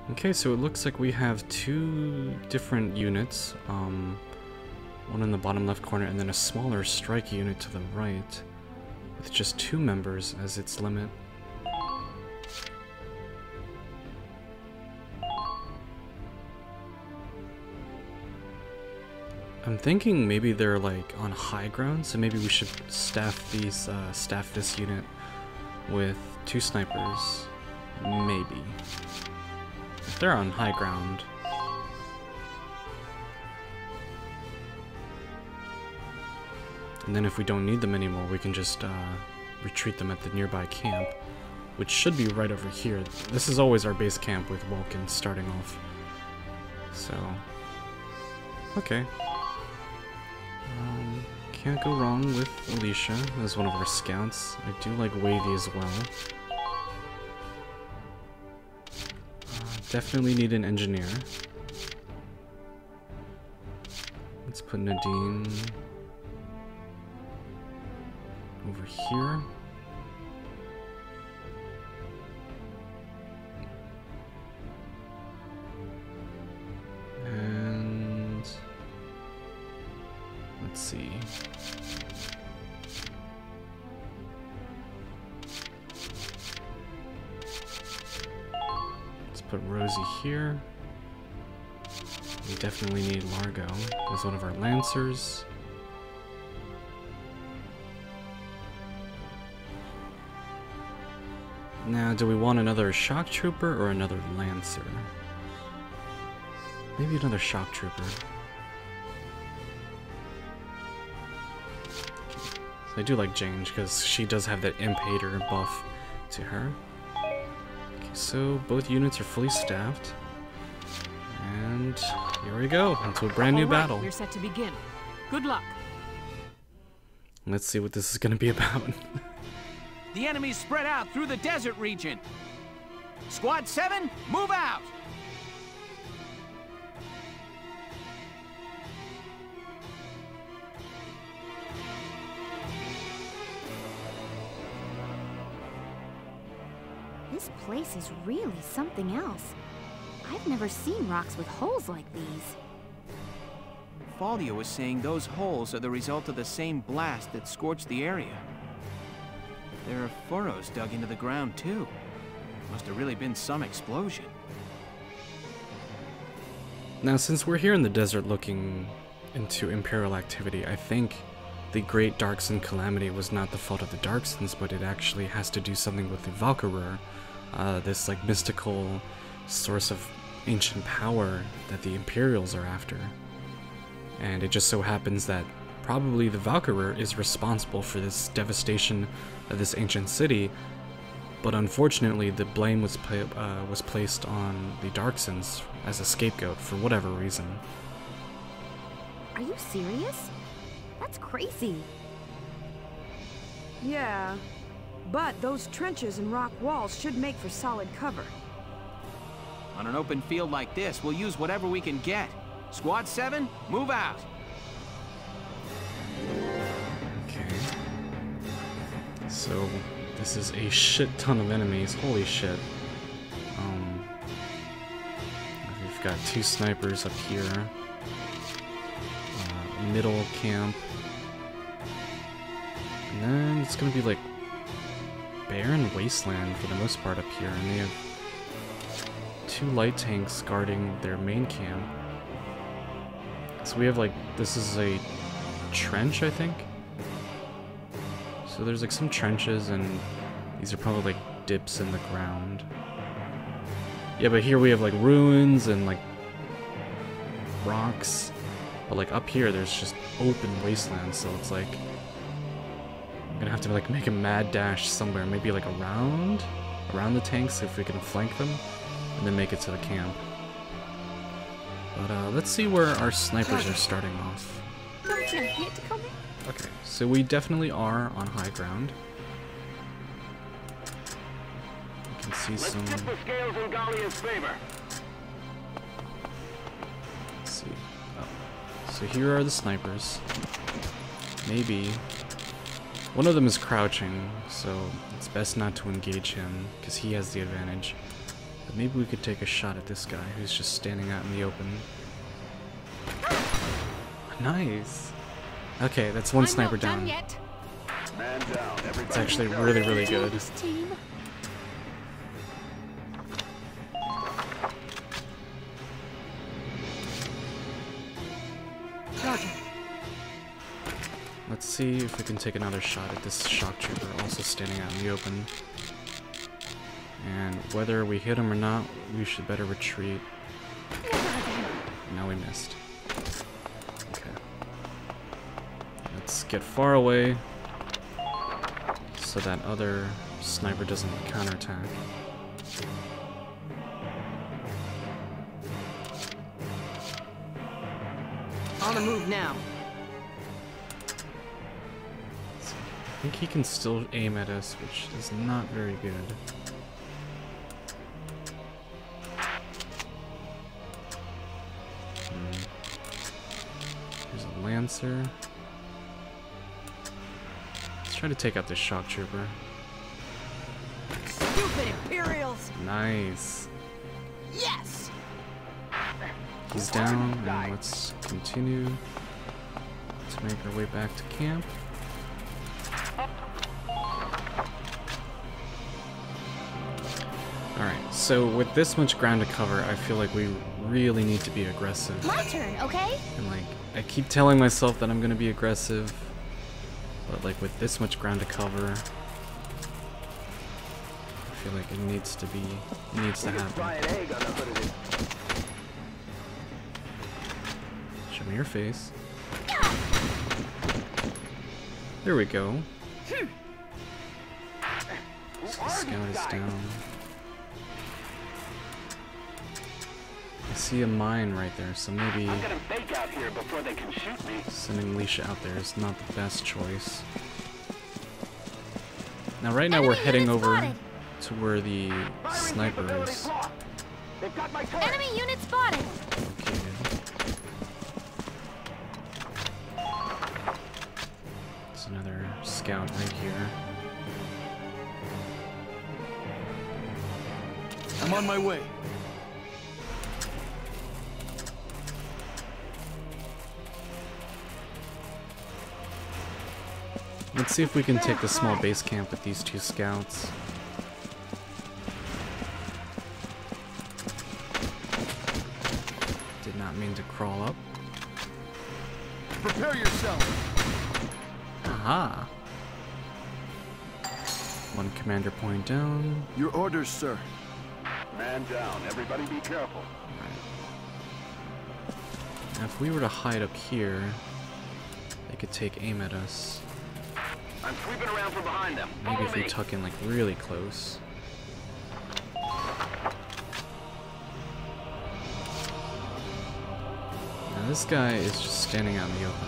Okay, so it looks like we have two different units. One in the bottom left corner and then a smaller strike unit to the right with just 2 members as its limit. I'm thinking maybe they're like on high ground, so maybe we should staff this unit with 2 snipers. Maybe. If they're on high ground. And then if we don't need them anymore, we can just retreat them at the nearby camp, which should be right over here. This is always our base camp with Vulcan starting off. So, okay. Can't go wrong with Alicia as one of our scouts. I do like Wavy as well. Definitely need an engineer. Let's put Nadine over here. And let's see. Let's put Rosie here. We definitely need Largo as one of our Lancers. Now, do we want another Shock Trooper or another Lancer? Maybe another Shock Trooper. So I do like Jane because she does have that Imp Hater buff to her. Okay, so both units are fully staffed. And here we go, into a brand new battle. We're set to begin. Good luck. Let's see what this is going to be about. The enemy's spread out through the desert region. Squad 7, move out! This place is really something else. I've never seen rocks with holes like these. Faldia was saying those holes are the result of the same blast that scorched the area. There are furrows dug into the ground, too. Must have really been some explosion. Now, since we're here in the desert looking into Imperial activity, I think the Great Darkson Calamity was not the fault of the Darksons, but it actually has to do something with the VALKYRUR, this like mystical source of ancient power that the Imperials are after. And it just so happens that probably the VALKYRUR is responsible for this devastation of this ancient city, but unfortunately the blame was placed on the Darksons as a scapegoat for whatever reason. Are you serious? That's crazy. Yeah, but those trenches and rock walls should make for solid cover. On an open field like this, we'll use whatever we can get. Squad 7, move out! Okay. So, this is a shit ton of enemies. Holy shit. We've got 2 snipers up here. Middle camp. And then it's gonna be like barren wasteland for the most part up here. And they have 2 light tanks guarding their main camp. So we have like, this is a trench, I think. So there's like some trenches and these are probably like dips in the ground. Yeah, but here we have like ruins and like rocks. But like up here there's just open wasteland, so it's like I'm gonna have to like make a mad dash somewhere, maybe like around the tanks if we can flank them, and then make it to the camp. But let's see where our snipers are starting off. Don't you hate to come in? Okay, so we definitely are on high ground. You can see some. Let's tip the scales in Gallia's favor. Let's see. Oh. So here are the snipers. Maybe one of them is crouching, so it's best not to engage him because he has the advantage. But maybe we could take a shot at this guy who's just standing out in the open. Nice! Okay, that's one sniper down. Man down, everybody. It's actually really, really good. Team. Roger. Let's see if we can take another shot at this shock trooper also standing out in the open. And whether we hit him or not, we should better retreat. No, we missed. Okay. Let's get far away so that other sniper doesn't counterattack. On the move now. I think he can still aim at us, which is not very good. There's a Lancer. Let's try to take out this shock trooper. Stupid Imperials! Nice. Yes! He's down, and let's continue to make our way back to camp. Alright, so with this much ground to cover, I feel like we really need to be aggressive. My turn, okay? And like, I keep telling myself that I'm gonna be aggressive, but like with this much ground to cover, I feel like it needs to happen. Show me your face. There we go. So the scout is down. I see a mine right there, so maybe I'm gonna bake out here before they can shoot me. sending Leisha out there is not the best choice. Now right now we're heading over to where the sniper is They've got my turret. Enemy unit spotted. located. There's another scout right here. I'm on my way. Let's see if we can take the small base camp with these two scouts. Did not mean to crawl up. Prepare yourself. Aha! One commander point down. Your orders, sir. Man down, everybody be careful. Now if we were to hide up here, they could take aim at us. I'm sweeping around from behind them. Maybe Follow if we me. tuck in like really close. Now this guy is just standing out in the open.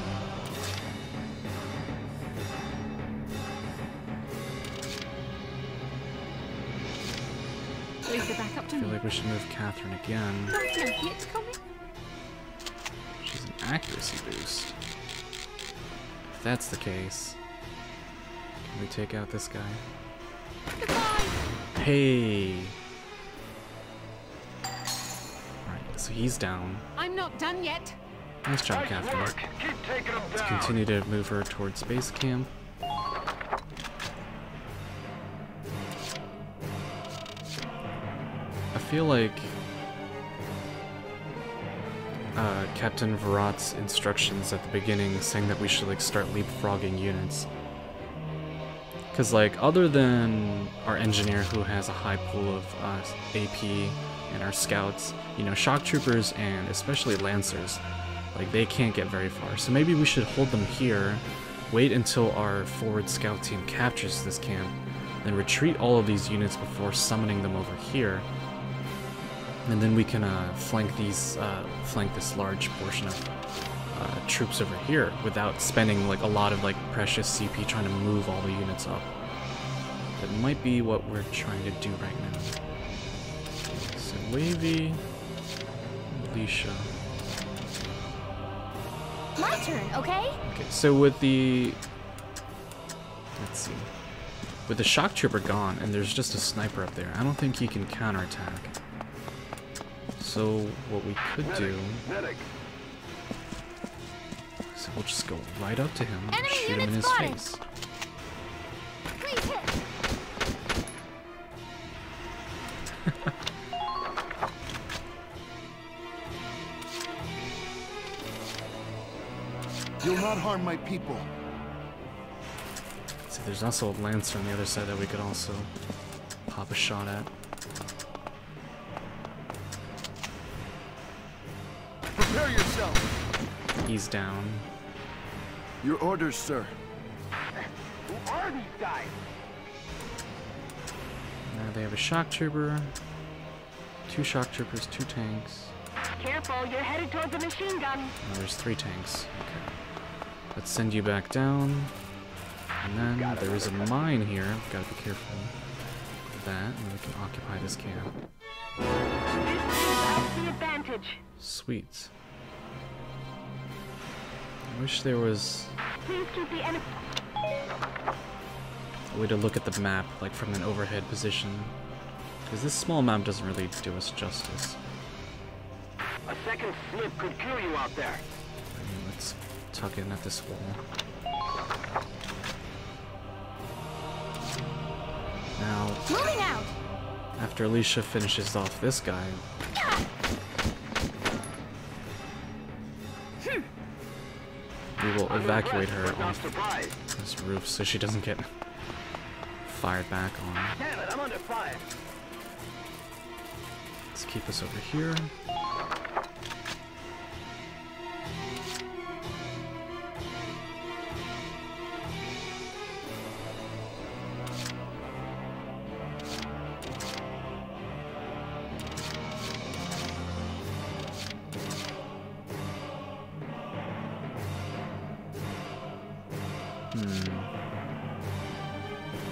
Leave the back up to I feel me. like we should move Catherine again. Don't know it's coming. She's an accuracy boost. If that's the case, can we take out this guy? Goodbye. Hey! Alright, so he's down. I'm not done yet. Nice job, Nice Catherine. work. Keep taking them Let's down. continue to move her towards base camp. I feel like Captain Virat's instructions at the beginning saying that we should like start leapfrogging units. Cause like other than our engineer who has a high pool of AP and our scouts, you know, shock troopers and especially lancers, like they can't get very far. So maybe we should hold them here, wait until our forward scout team captures this camp, then retreat all of these units before summoning them over here. And then we can flank this large portion of troops over here without spending like a lot of like precious CP trying to move all the units up. That might be what we're trying to do right now. So Wavy, Leisha. My turn, okay? Okay, so with the let's see, with the shock trooper gone and there's just a sniper up there, I don't think he can counterattack. So what we could do Medic. is we'll just go right up to him and Enemy shoot him in unit his spotted. face. Please hit. You'll not harm my people. See, there's also a Lancer on the other side that we could also pop a shot at. Prepare yourself. He's down. Your orders, sir. Who are these guys? Now they have a shock trooper, 2 shock troopers, 2 tanks. Careful, you're headed towards the machine gun. Oh, there's 3 tanks. Okay. Let's send you back down. And then there is a mine here. Gotta be careful of that. And we can occupy this camp. This gives us the advantage. Sweet. I wish there was Please keep the enemy. a way to look at the map, like from an overhead position. Because this small map doesn't really do us justice. A second slip could kill you out there. I mean, let's tuck in at this wall. Now, Moving out. after Alicia finishes off this guy, we will evacuate her But not off surprised. this roof so she doesn't get fired back on. Damn it, I'm under fire. Let's keep us over here.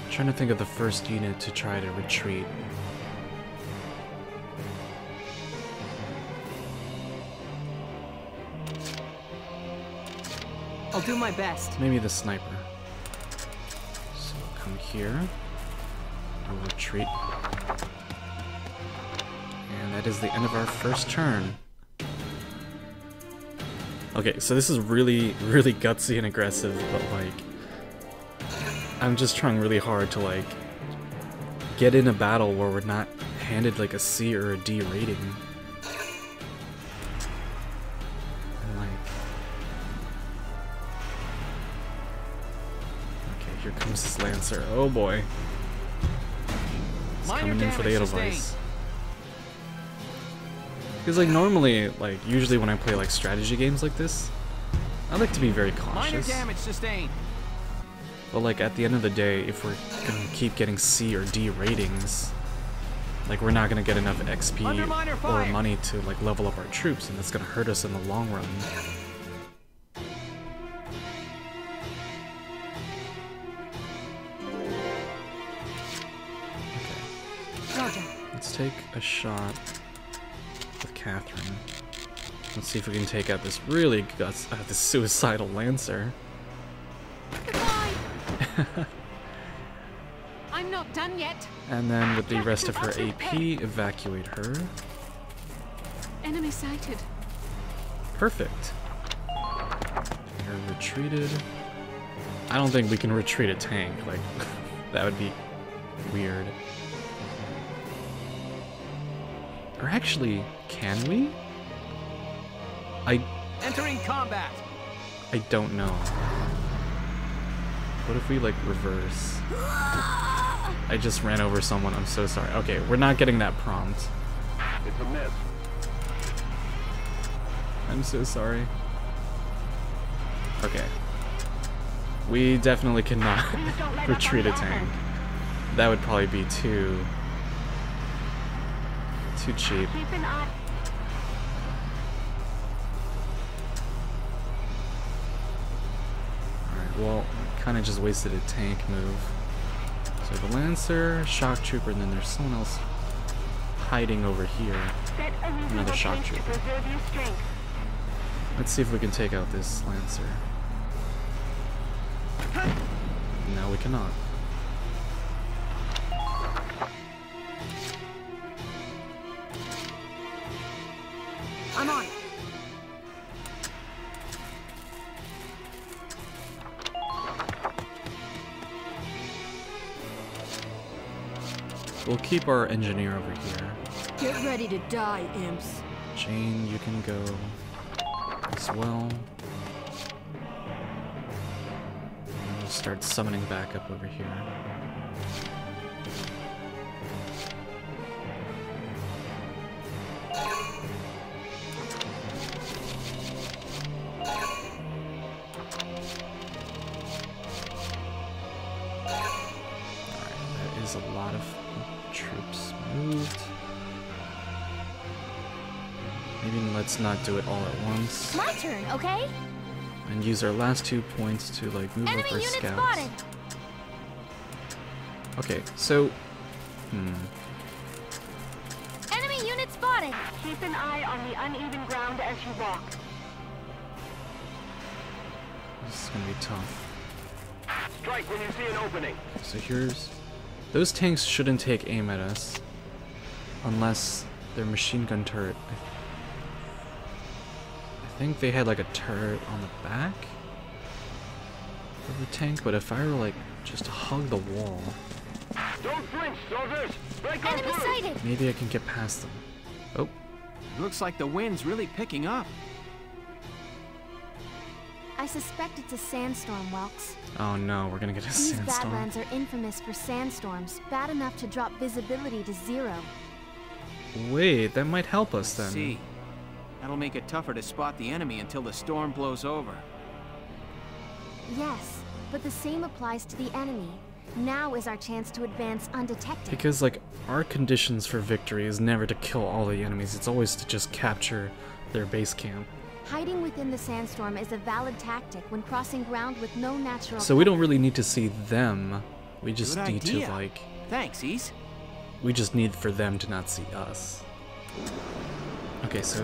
Trying to think of the first unit to try to retreat. I'll do my best. Maybe the sniper. So come here. We'll retreat. And that is the end of our first turn. Okay, so this is really, really gutsy and aggressive, but like, I'm just trying really hard to like get in a battle where we're not handed like a C or a D rating. And like, okay, here comes this Lancer. Oh boy, he's Minor coming in for the damage Edelweiss. sustained. Because like normally, like usually when I play like strategy games like this, I like to be very Minor cautious. damage sustained. But like at the end of the day, if we're gonna keep getting C or D ratings, like we're not gonna get enough XP Under minor or fire. money to like level up our troops, and that's gonna hurt us in the long run. Roger. Let's take a shot with Catherine. Let's see if we can take out this really this suicidal Lancer. Goodbye. I'm not done yet. And then with the rest of her AP, evacuate her. Enemy sighted. Perfect. You're retreated. I don't think we can retreat a tank. Like, that would be weird. Or actually, can we? Entering combat. I don't know. What if we, like, reverse? I just ran over someone. I'm so sorry. Okay, we're not getting that prompt. It's a miss. I'm so sorry. Okay. We definitely cannot Please don't let up retreat a on the tank. That would probably be too cheap. Keep an eye. Alright, well, kind of just wasted a tank move. So the Lancer, Shock Trooper, and then there's someone else hiding over here. Set a reasonable Another shock pace to trooper. preserve your strength. Let's see if we can take out this Lancer. No, we cannot. I'm on it. We'll keep our engineer over here. Get ready to die, imps. Jane, you can go as well. And we'll start summoning back up over here. A lot of troops moved. Maybe let's not do it all at once. My turn, okay? And use our last 2 points to like move Enemy up our unit scouts. spotted. Okay, so Enemy unit spotted. Keep an eye on the uneven ground as you walk. this is gonna be tough. Strike when you see an opening. So here's those tanks shouldn't take aim at us unless they're machine gun turret. I think they had like a turret on the back of the tank, but if I were like just to hug the wall, Don't flinch, soldiers. Break on Enemy through. sighted. maybe I can get past them. Oh, Looks like the wind's really picking up. I suspect it's a sandstorm, Welks. oh no, we're gonna get a These sandstorm. badlands are infamous for sandstorms, bad enough to drop visibility to 0. Wait, that might help us I then. see. That'll make it tougher to spot the enemy until the storm blows over. Yes, but the same applies to the enemy. Now is our chance to advance undetected. Because like our conditions for victory is never to kill all the enemies, it's always to just capture their base camp. Hiding within the sandstorm is a valid tactic when crossing ground with no natural So we don't cover. really need to see them. We just Good need idea. to like Thanks, Ease. we just need for them to not see us. Okay, so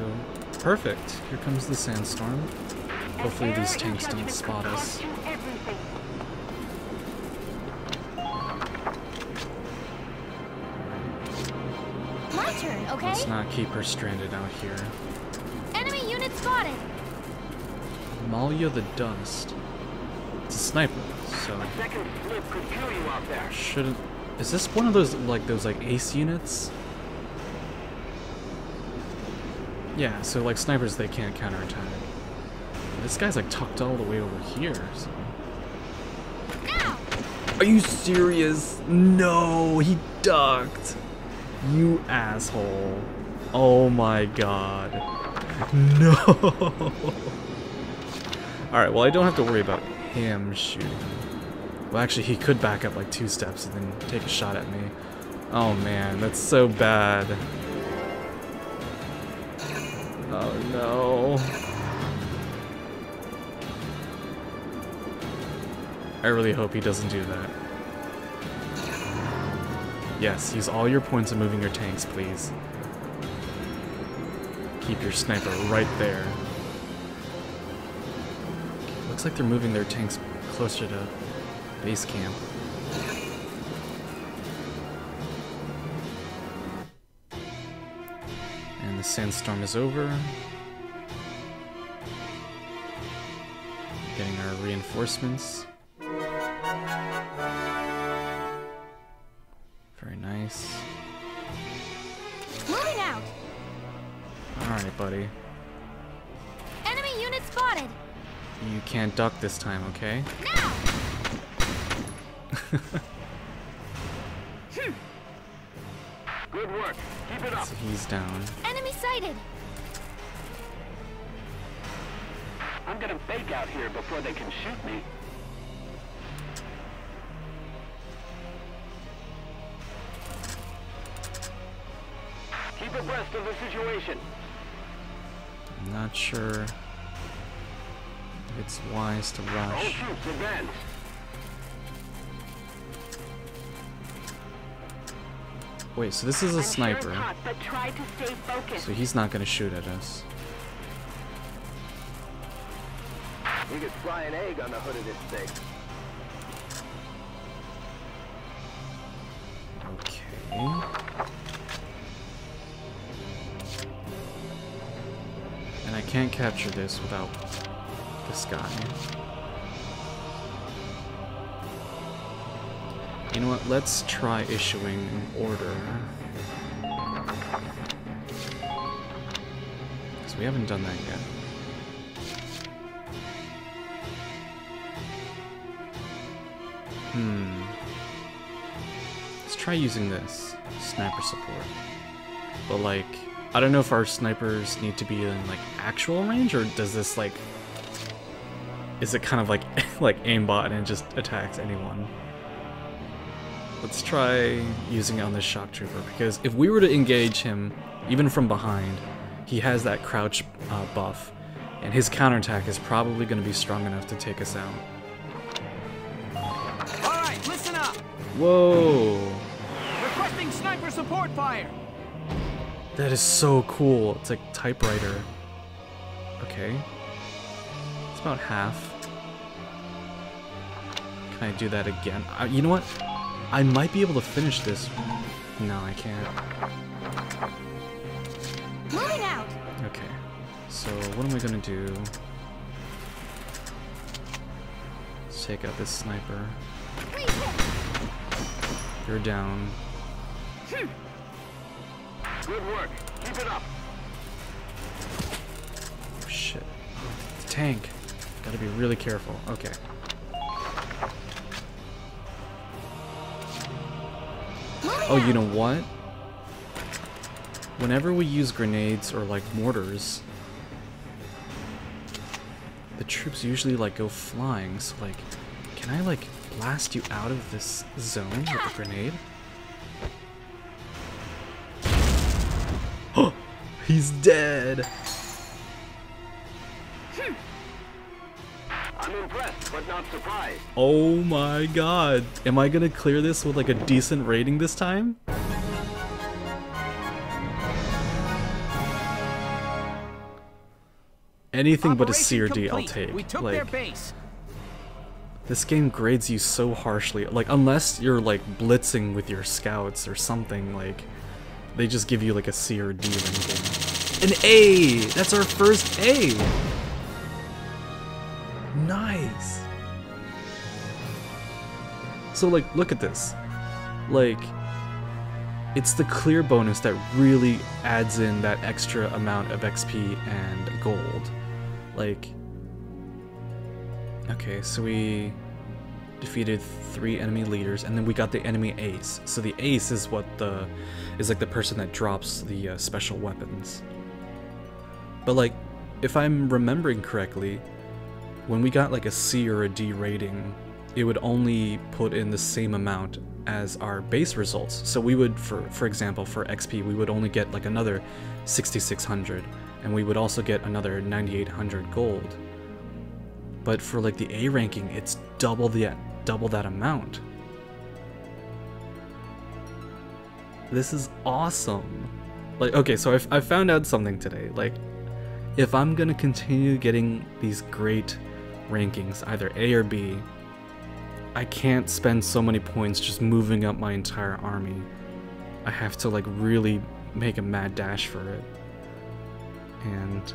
perfect. Here comes the sandstorm. Hopefully these Error in tanks don't judgment spot could us. cost you everything. My turn, okay? Let's not keep her stranded out here. Enemy unit spotted. Malia the Dust. It's a sniper, so Second slip could kill you out there. shouldn't. Is this one of those like ace units? Yeah, so like snipers they can't counterattack. This guy's like tucked all the way over here. So. Now! Are you serious? No, he ducked. You asshole. Oh my god. No. Alright, well I don't have to worry about him shooting. Well actually he could back up like 2 steps and then take a shot at me. Oh man, that's so bad. Oh no. I really hope he doesn't do that. Yes, use all your points of moving your tanks, please. Keep your sniper right there. Looks like they're moving their tanks closer to base camp. And the sandstorm is over. Getting our reinforcements. Very nice. Moving out! Alright, buddy. Enemy unit spotted! You can't duck this time, okay? Now! Good work. Keep it up. So he's down. Enemy sighted! I'm gonna fake out here before they can shoot me. Keep abreast of the situation. I'm not sure if it's wise to All rush. troops advance. Wait, so this is a I'm sure sniper, it's hot, but try to stay focused. so he's not gonna shoot at us. You could fry an egg on the hood of this thing. Okay. can't capture this without this guy. You know what? Let's try issuing an order. Because we haven't done that yet. Let's try using this. Sniper support. But like, I don't know if our snipers need to be in like actual range, or does this like... Is it kind of like like aimbot and it just attacks anyone? Let's try using it on this shock trooper, because if we were to engage him, even from behind, he has that crouch buff, and his counterattack is probably going to be strong enough to take us out. Alright, listen up! Whoa! Requesting sniper support fire! That is so cool. It's like typewriter. Okay. It's about half. Can I do that again? You know what? I might be able to finish this. No, I can't. Moving out. Okay. So what am I gonna do? Let's take out this sniper. You're down. Good work. Keep it up. Oh, shit. It's a tank. Gotta be really careful. Okay. Oh, you know what? Whenever we use grenades or like mortars, the troops usually like go flying. So like, can I like blast you out of this zone with a grenade? Oh, he's dead. I'm impressed, but not surprised. Oh my god. Am I gonna clear this with like a decent rating this time? Anything but a C or D I'll take. We took like, their base. This game grades you so harshly. Like, unless you're like blitzing with your scouts or something, like, they just give you like a C or D ranking. An A! That's our first A! Nice! So like, look at this. Like, it's the clear bonus that really adds in that extra amount of XP and gold. Like, okay, so we defeated 3 enemy leaders, and then we got the enemy ace. So the ace is what is like the person that drops the special weapons. But like, if I'm remembering correctly, when we got like a C or a D rating, it would only put in the same amount as our base results. So we would, for example, for XP, we would only get like another 6,600, and we would also get another 9,800 gold. But for like the A ranking, it's double that amount. This is awesome. Like, okay, so I found out something today. Like, if I'm gonna continue getting these great rankings, either A or B, I can't spend so many points just moving up my entire army. I have to like really make a mad dash for it. And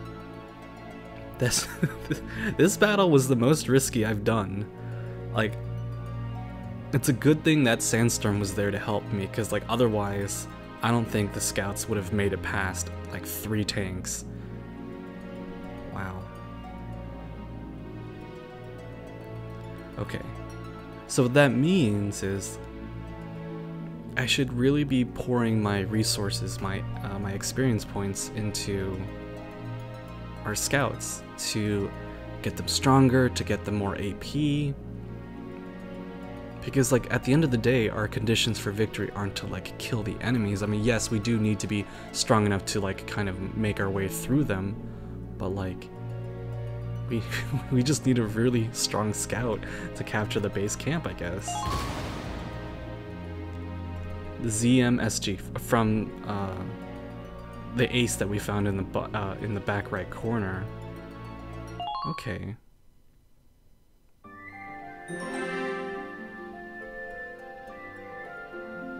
this battle was the most risky I've done. Like, it's a good thing that Sandstorm was there to help me, because like otherwise I don't think the scouts would have made it past like 3 tanks. Wow. Okay. So what that means is I should really be pouring my resources, my experience points into our scouts to get them stronger, to get them more AP. Because like at the end of the day, our conditions for victory aren't to like kill the enemies. I mean, yes, we do need to be strong enough to like kind of make our way through them, but like we just need a really strong scout to capture the base camp, I guess. The ZMSG from the ace that we found in the back right corner. Okay.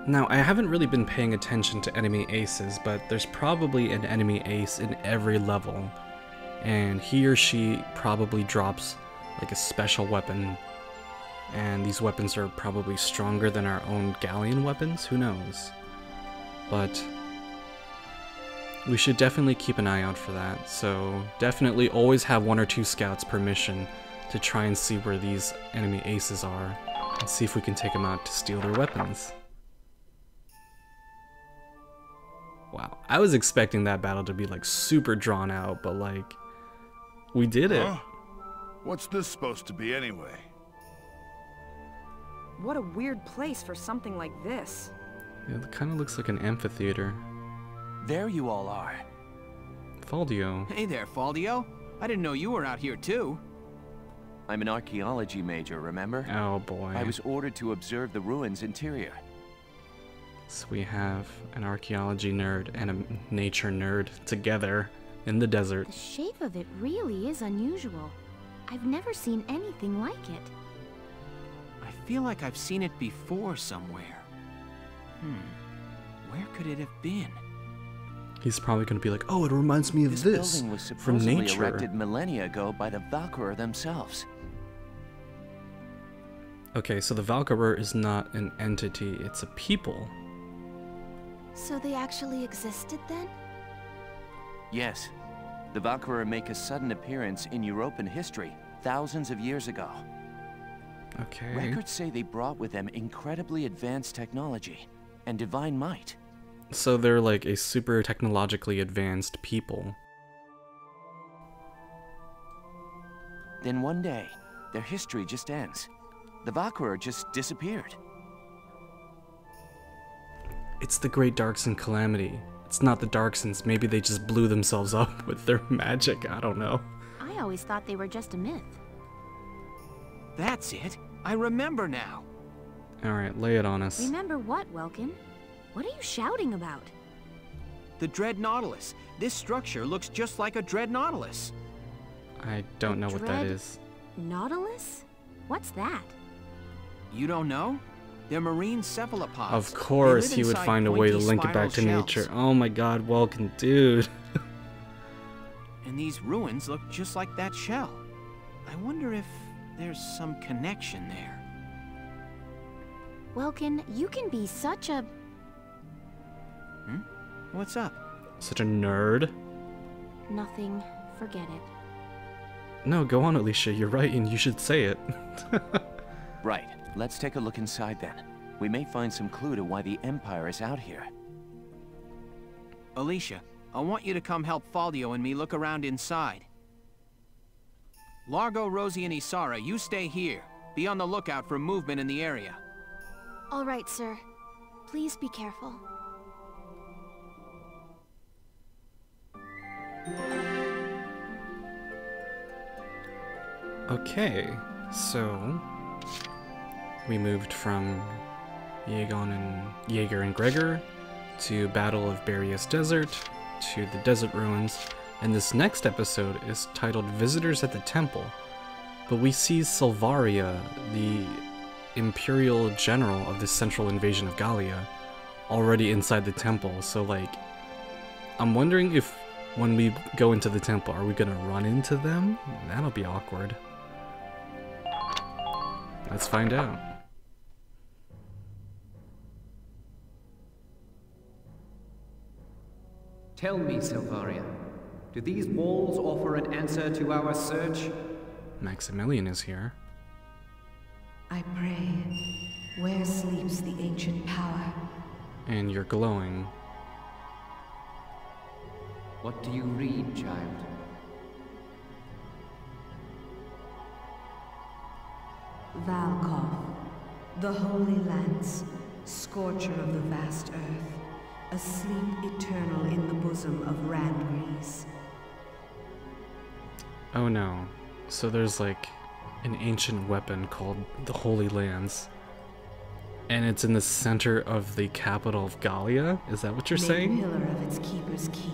Now, I haven't really been paying attention to enemy aces, but there's probably an enemy ace in every level. and he or she probably drops like a special weapon, and these weapons are probably stronger than our own galleon weapons, who knows. But we should definitely keep an eye out for that, so definitely always have 1 or 2 scouts per mission to try and see where these enemy aces are, and see if we can take them out to steal their weapons. Wow, I was expecting that battle to be like super drawn out, but like, we did it. Huh? What's this supposed to be anyway? What a weird place for something like this. Yeah, it kind of looks like an amphitheater. There you all are. Faldio. Hey there, Faldio. I didn't know you were out here too. I'm an archaeology major, remember? Oh boy. I was ordered to observe the ruins' interior. So we have an archaeology nerd and a nature nerd together in the desert. The shape of it really is unusual. I've never seen anything like it. I feel like I've seen it before somewhere. Where could it have been? He's probably going to be like, oh, it reminds me of this building was from supposedly nature. erected millennia ago by the VALKYRUR themselves. Okay, so the VALKYRUR is not an entity, it's a people. So they actually existed then? Yes, the VALKYRUR make a sudden appearance in European history thousands of years ago. Okay. Records say they brought with them incredibly advanced technology and divine might. So they're like a super technologically advanced people. Then one day, their history just ends. The VALKYRUR just disappeared. It's the Great Darkson Calamity. It's not the Darksons. Maybe they just blew themselves up with their magic. I don't know. I always thought they were just a myth. That's it. I remember now. Alright, lay it on us. Remember what, Welkin? What are you shouting about? The Dread Nautilus. This structure looks just like a Dread Nautilus. I don't know what that Dread is. Nautilus? What's that? You don't know? They're marine cephalopods. Of course They he live would inside find a way to pointy link it back to spiral nature. shells. Oh my god, Welkin, dude. And these ruins look just like that shell. I wonder if there's some connection there. Welkin, you can be such a... What's up? Such a nerd. Nothing. Forget it. No, go on, Alicia. You're right, and you should say it. Right, let's take a look inside then. We may find some clue to why the Empire is out here. Alicia, I want you to come help Faldio and me look around inside. Largo, Rosie, and Isara, you stay here. Be on the lookout for movement in the area. All right, sir. Please be careful. Okay, so we moved from Jaeger and Gregor to Battle of Barrios Desert to the desert ruins, and this next episode is titled Visitors at the Temple. But we see Silvaria, the Imperial General of the central invasion of Gallia, already inside the temple, so like, I'm wondering if when we go into the temple, are we gonna run into them? That'll be awkward. Let's find out. Tell me, Silvaria, do these walls offer an answer to our search? Maximilian is here. I pray, where sleeps the ancient power? And you're glowing. What do you read, child? Valkov, the Holy Lance, scorcher of the vast earth, asleep eternal in the bosom of Randgrease. Oh no. So there's like an ancient weapon called the Holy Lance. And it's in the center of the capital of Gallia? Is that what you're saying? Pillar of its keeper's keep,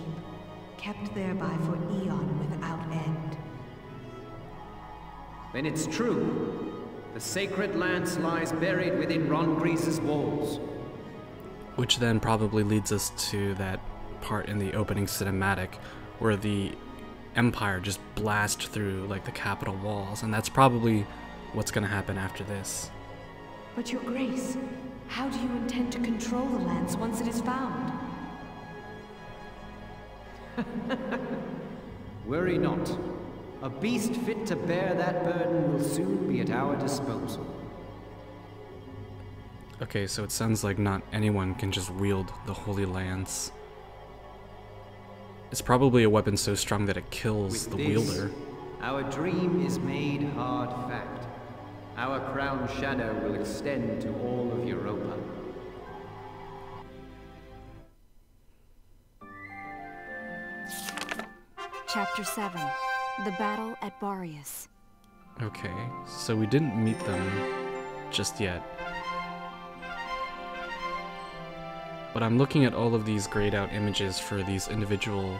kept thereby for eon without end. Then it's true. The sacred lance lies buried within Randgrease's walls. Which then probably leads us to that part in the opening cinematic where the Empire just blast through like the capital walls, and that's probably what's gonna happen after this. But your grace, how do you intend to control the lance once it is found? Worry not. A beast fit to bear that burden will soon be at our disposal. Okay, so it sounds like not anyone can just wield the Holy Lance. It's probably a weapon so strong that it kills the wielder. Our dream is made hard fact. Our crown shadow will extend to all of Europa. Chapter 7. The Battle at Barius. Okay, so we didn't meet them just yet. But I'm looking at all of these grayed out images for these individual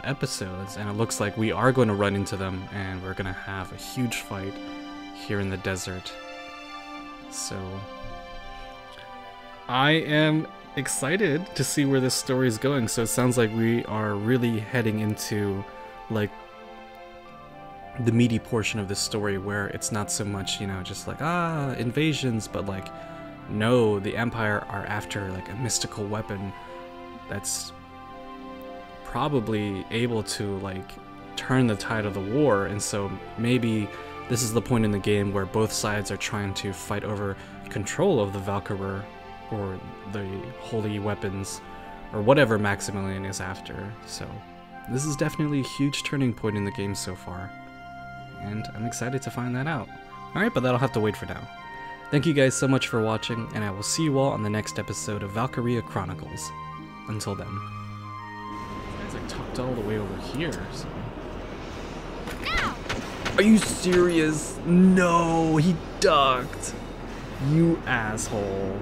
episodes, and it looks like we are going to run into them, and we're going to have a huge fight here in the desert. So I am excited to see where this story is going. So it sounds like we are really heading into like the meaty portion of this story, where it's not so much, you know, just like invasions, but like, no, the Empire are after like a mystical weapon that's probably able to like turn the tide of the war. And so maybe this is the point in the game where both sides are trying to fight over control of the VALKYRUR, or the holy weapons, or whatever Maximilian is after. So this is definitely a huge turning point in the game so far, and I'm excited to find that out. Alright, but that'll have to wait for now. Thank you guys so much for watching, and I will see you all on the next episode of Valkyria Chronicles. Until then. This guy's like tucked all the way over here, so... No! Are you serious? No, he ducked. You asshole.